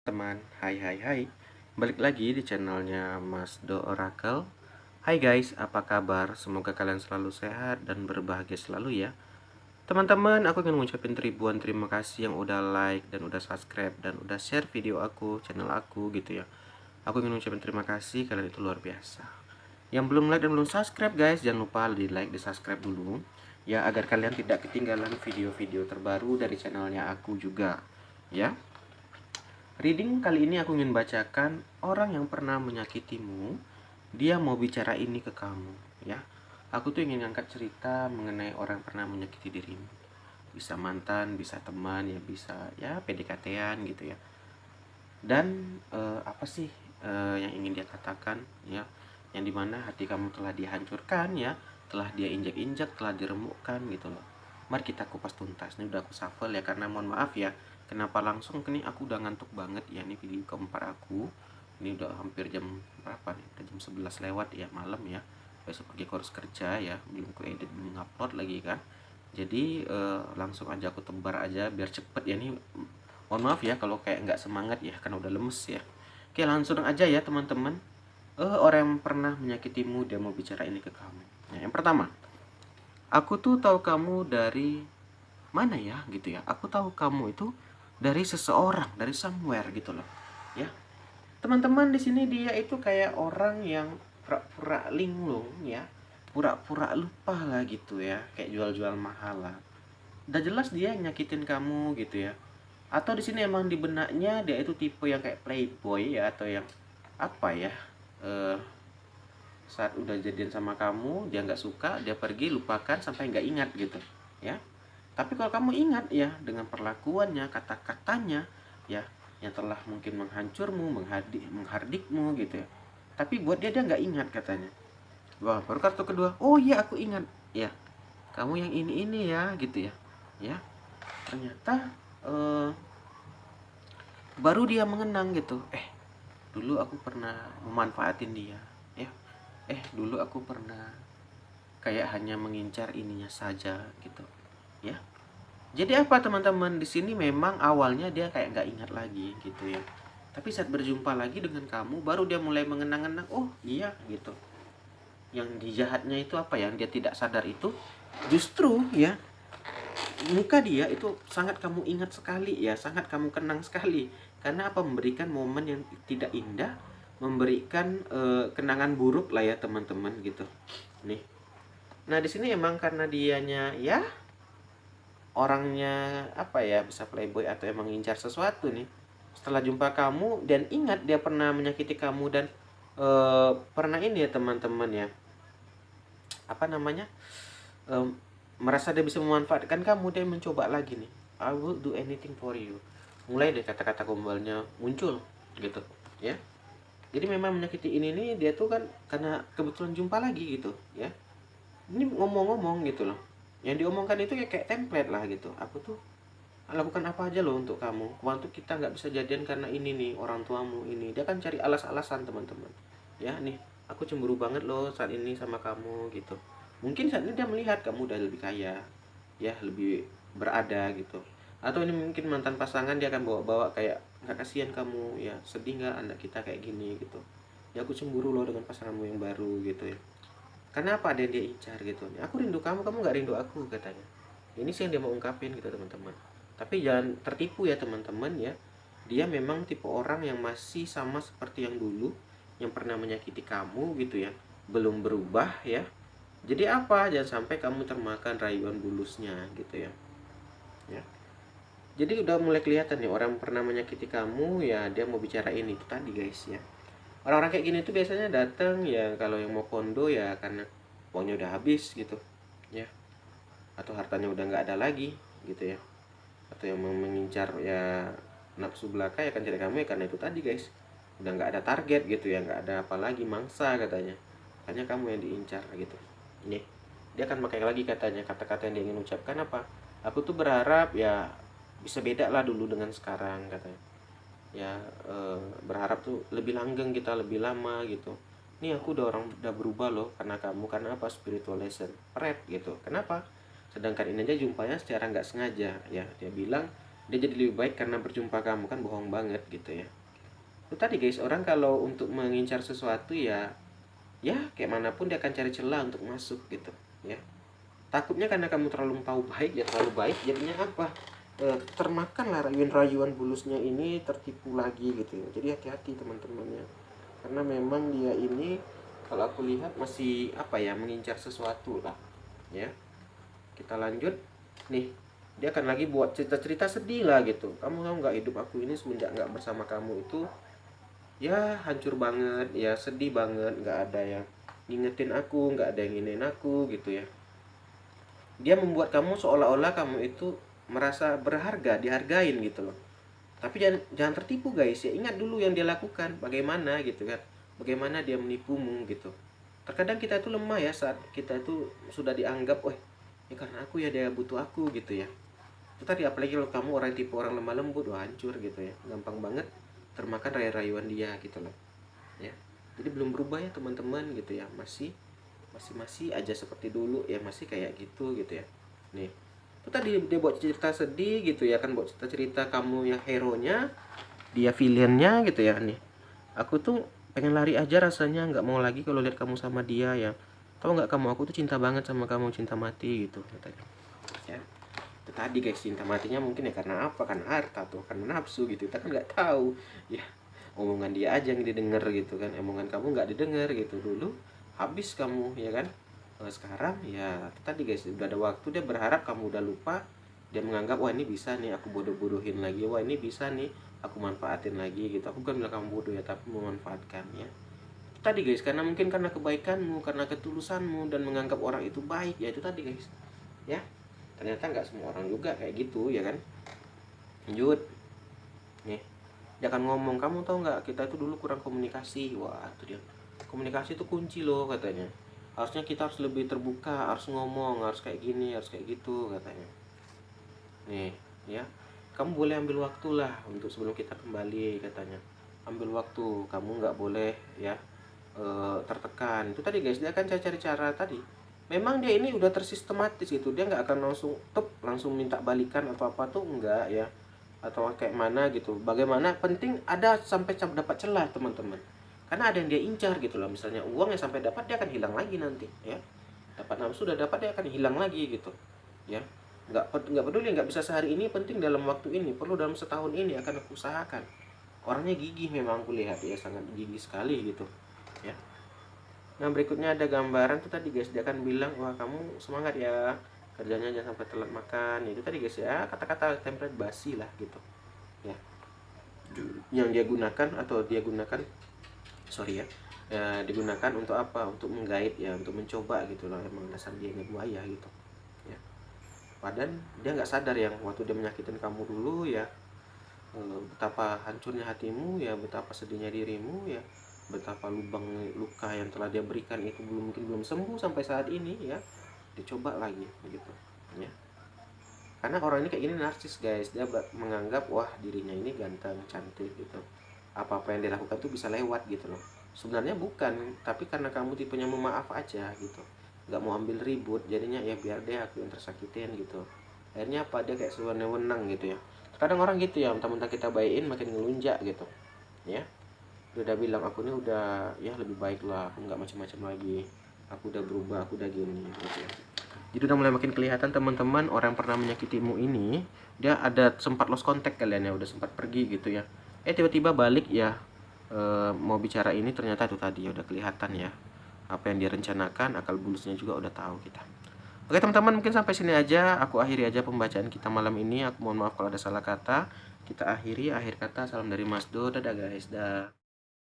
Teman, hai, balik lagi di channelnya Mas Do Oracle. Hai guys, apa kabar? Semoga kalian selalu sehat dan berbahagia selalu ya. Teman-teman, aku ingin mengucapkan ribuan terima kasih yang udah like dan udah subscribe dan udah share video aku, channel aku gitu ya. Aku ingin mengucapkan terima kasih, kalian itu luar biasa. Yang belum like dan belum subscribe guys, jangan lupa di like, di subscribe dulu ya, agar kalian tidak ketinggalan video-video terbaru dari channelnya aku juga ya. Reading kali ini aku ingin bacakan orang yang pernah menyakitimu. Dia mau bicara ini ke kamu, ya. Aku tuh ingin ngangkat cerita mengenai orang yang pernah menyakiti dirimu. Bisa mantan, bisa teman, ya bisa ya PDKT-an gitu ya. Dan apa sih yang ingin dia katakan, ya? Yang dimana hati kamu telah dihancurkan, ya, telah dia injak-injak, telah diremukkan gitu loh. Mari kita kupas tuntas. Ini udah aku shuffle ya, karena mohon maaf ya, kenapa langsung ke nih, aku udah ngantuk banget ya. Ini video keempat aku. Ini udah hampir jam berapa nih? Udah jam 11 lewat ya, malam ya. Besok pergi harus kerja ya, belum ku edit, belum upload lagi kan. Jadi langsung aja aku tebar aja biar cepet ya. Nih mohon maaf ya kalau kayak nggak semangat ya, karena udah lemes ya. Oke, langsung aja ya teman-teman. Orang yang pernah menyakitimu, dia mau bicara ini ke kamu. Nah, yang pertama, aku tuh tahu kamu dari mana ya gitu ya. Aku tahu kamu itu dari seseorang, dari somewhere gitu loh. Ya. Teman-teman, di sini dia itu kayak orang yang pura-pura linglung ya. Pura-pura lupa lah gitu ya, kayak jual-jual mahal lah. Udah jelas dia nyakitin kamu gitu ya. Atau di sini emang di benaknya dia itu tipe yang kayak playboy ya, atau yang apa ya, eh, saat udah jadian sama kamu dia nggak suka, dia pergi, lupakan sampai nggak ingat gitu ya. Tapi kalau kamu ingat ya, dengan perlakuannya, kata-katanya ya, yang telah mungkin menghancurmu, menghardikmu gitu ya, tapi buat dia nggak ingat katanya. Wah, baru kartu kedua, oh iya aku ingat ya, kamu yang ini ya gitu ya. Ya, ternyata eh, baru dia mengenang gitu, dulu aku pernah memanfaatin dia ya, dulu aku pernah kayak hanya mengincar ininya saja gitu ya. Jadi apa teman-teman, di sini memang awalnya dia kayak nggak ingat lagi gitu ya, tapi saat berjumpa lagi dengan kamu baru dia mulai mengenang-enang, oh iya gitu. Yang dijahatnya itu apa, yang dia tidak sadar itu justru ya, muka dia itu sangat kamu ingat sekali ya, sangat kamu kenang sekali. Karena apa, memberikan momen yang tidak indah, memberikan kenangan buruk lah ya teman-teman gitu nih. Nah di sini emang karena dianya ya orangnya apa ya, bisa playboy atau emang ngincar sesuatu nih, setelah jumpa kamu dan ingat dia pernah menyakiti kamu dan pernah ini ya teman-teman ya, apa namanya, em, merasa dia bisa memanfaatkan kamu, dia mencoba lagi nih, I will do anything for you. Mulai deh kata-kata gombalnya muncul gitu ya. Jadi memang menyakiti ini nih, dia tuh kan karena kebetulan jumpa lagi gitu ya. Ini ngomong-ngomong gitu loh, yang diomongkan itu ya kayak template lah gitu. Aku tuh lakukan apa aja loh untuk kamu, waktu kita nggak bisa jadian karena ini nih, orang tuamu ini. Dia kan cari alas-alasan teman-teman ya. Nih, aku cemburu banget loh saat ini sama kamu gitu. Mungkin saat ini dia melihat kamu udah lebih kaya ya, lebih berada gitu. Atau ini mungkin mantan pasangan, dia akan bawa-bawa kayak, nggak kasihan kamu ya, sedih nggak anak kita kayak gini gitu ya, aku cemburu loh dengan pasanganmu yang baru gitu ya. Karena apa, ada yang dia incar gitu. Aku rindu kamu, kamu nggak rindu aku katanya. Ini sih yang dia mau ungkapin gitu teman-teman. Tapi jangan tertipu ya teman-teman ya. Dia memang tipe orang yang masih sama seperti yang dulu, yang pernah menyakiti kamu gitu ya. Belum berubah ya. Jadi apa? Jangan sampai kamu termakan rayuan bulusnya gitu ya. Ya. Jadi udah mulai kelihatan nih, orang yang pernah menyakiti kamu ya, dia mau bicara ini itu tadi guys ya. Orang-orang kayak gini tuh biasanya datang ya, kalau yang mau kondo ya karena uangnya udah habis gitu ya, atau hartanya udah nggak ada lagi gitu ya, atau yang mau mengincar ya nafsu belaka ya kan, cari kamu ya karena itu tadi guys, udah nggak ada target gitu ya, nggak ada apa lagi mangsa katanya, hanya kamu yang diincar gitu. Ini dia akan pakai lagi katanya kata-kata yang dia ingin ucapkan, apa, aku tuh berharap ya bisa beda lah dulu dengan sekarang katanya ya. Berharap tuh lebih langgeng kita, lebih lama gitu. Nih aku udah berubah loh karena kamu. Karena apa? Spiritual lesson red gitu. Kenapa? Sedangkan ini aja jumpanya secara nggak sengaja ya, dia bilang dia jadi lebih baik karena berjumpa kamu, kan bohong banget gitu ya. Itu tadi guys, orang kalau untuk mengincar sesuatu ya kayak manapun dia akan cari celah untuk masuk gitu ya. Takutnya karena kamu terlalu tahu baik, ya terlalu baik, jadinya apa, termakan lah rayuan-rayuan bulusnya ini, tertipu lagi gitu ya. Jadi hati-hati teman-temannya, karena memang dia ini kalau aku lihat masih apa ya, mengincar sesuatu lah ya. Kita lanjut nih, dia akan lagi buat cerita-cerita sedih lah gitu. Kamu tahu nggak, hidup aku ini semenjak nggak bersama kamu itu ya hancur banget ya, sedih banget, nggak ada yang ngingetin aku, nggak ada yang inginin aku gitu ya. Dia membuat kamu seolah-olah kamu itu merasa berharga, dihargain gitu loh. Tapi jangan tertipu guys ya, ingat dulu yang dia lakukan bagaimana gitu kan, bagaimana dia menipumu gitu. Terkadang kita itu lemah ya saat kita itu sudah dianggap, wah ya karena aku ya dia butuh aku gitu ya. Itu tadi, apalagi kalau kamu orang tipe orang lemah lembut, wah hancur gitu ya, gampang banget termakan rayuan dia gitu loh ya. Jadi belum berubah ya teman-teman gitu ya, masih aja seperti dulu ya, masih kayak gitu gitu ya. Nih, itu tadi dia buat cerita sedih gitu ya kan, buat cerita kamu yang hero-nya, dia villain-nya gitu ya. Nih, aku tuh pengen lari aja rasanya, nggak mau lagi kalau lihat kamu sama dia ya. Tahu nggak kamu, aku tuh cinta banget sama kamu, cinta mati gitu katanya ya. Itu tadi guys, cinta matinya mungkin ya karena apa, karena harta tuh, karena nafsu gitu, kita kan nggak tahu ya. Omongan dia aja yang didengar gitu kan, omongan kamu nggak didengar gitu. Dulu habis kamu ya kan. Sekarang ya tadi guys, udah ada waktu, dia berharap kamu udah lupa, dia menganggap wah ini bisa nih aku bodoh-bodohin lagi, wah ini bisa nih aku manfaatin lagi gitu. Aku kan bilang kamu bodoh ya, tapi memanfaatkan ya. Tadi guys, karena mungkin karena kebaikanmu, karena ketulusanmu dan menganggap orang itu baik ya. Itu tadi guys ya, ternyata nggak semua orang juga kayak gitu ya kan. Lanjut nih, dia akan ngomong, kamu tahu nggak, kita itu dulu kurang komunikasi. Wah itu dia, komunikasi itu kunci loh katanya. Harusnya kita harus lebih terbuka, harus ngomong, harus kayak gini, harus kayak gitu katanya. Nih ya, kamu boleh ambil waktu lah untuk sebelum kita kembali katanya. Ambil waktu, kamu nggak boleh ya tertekan. Itu tadi guys, dia akan cari-cari cara tadi. Memang dia ini udah tersistematis gitu, dia nggak akan langsung minta balikan atau apa tuh enggak ya, atau kayak mana gitu. Bagaimana penting ada sampai dapat celah teman-teman, karena ada yang dia incar gitu loh. Misalnya uang yang sampai dapat, dia akan hilang lagi nanti ya. Dapat nafsu sudah dapat, dia akan hilang lagi gitu ya. Nggak peduli, nggak bisa sehari ini, penting dalam waktu ini, perlu dalam setahun ini akan aku usahakan. Orangnya gigih memang, aku lihat ya sangat gigih sekali gitu ya. Nah berikutnya ada gambaran tuh tadi guys, dia akan bilang wah kamu semangat ya, kerjanya jangan sampai telat makan. Itu tadi guys ya, kata-kata template basi lah gitu ya, yang dia gunakan atau dia gunakan, sorry ya, digunakan untuk apa, untuk menggait ya, untuk mencoba gitu loh. Emang dasar dia buaya gitu ya. Padahal dia nggak sadar yang waktu dia menyakitin kamu dulu ya, betapa hancurnya hatimu ya, betapa sedihnya dirimu ya, betapa lubang luka yang telah dia berikan itu mungkin belum sembuh sampai saat ini ya. Dicoba lagi gitu ya. Karena orang ini kayak gini narsis guys, dia menganggap wah dirinya ini ganteng, cantik gitu, apa-apa yang dilakukan tuh bisa lewat gitu loh. Sebenarnya bukan, tapi karena kamu tipenya memaaf aja gitu, nggak mau ambil ribut, jadinya ya biar deh aku yang tersakitin gitu. Akhirnya apa, dia kayak sewenang-wenang gitu ya. Kadang orang gitu ya, mentang-mentang kita baikin makin ngelunjak gitu ya. Dia udah bilang aku ini udah ya lebih baik lah, aku nggak macam-macam lagi, aku udah berubah, aku udah gini gitu ya. Jadi udah mulai makin kelihatan teman-teman, orang yang pernah menyakitimu ini dia ada sempat lost contact kalian ya, udah sempat pergi gitu ya. Tiba-tiba balik ya, mau bicara ini, ternyata itu tadi ya udah kelihatan ya apa yang dia rencanakan, akal bulusnya juga udah tahu kita. Oke teman-teman, mungkin sampai sini aja, aku akhiri aja pembacaan kita malam ini. Aku mohon maaf kalau ada salah kata. Kita akhiri, akhir kata salam dari Mas Do, dadah guys, dah.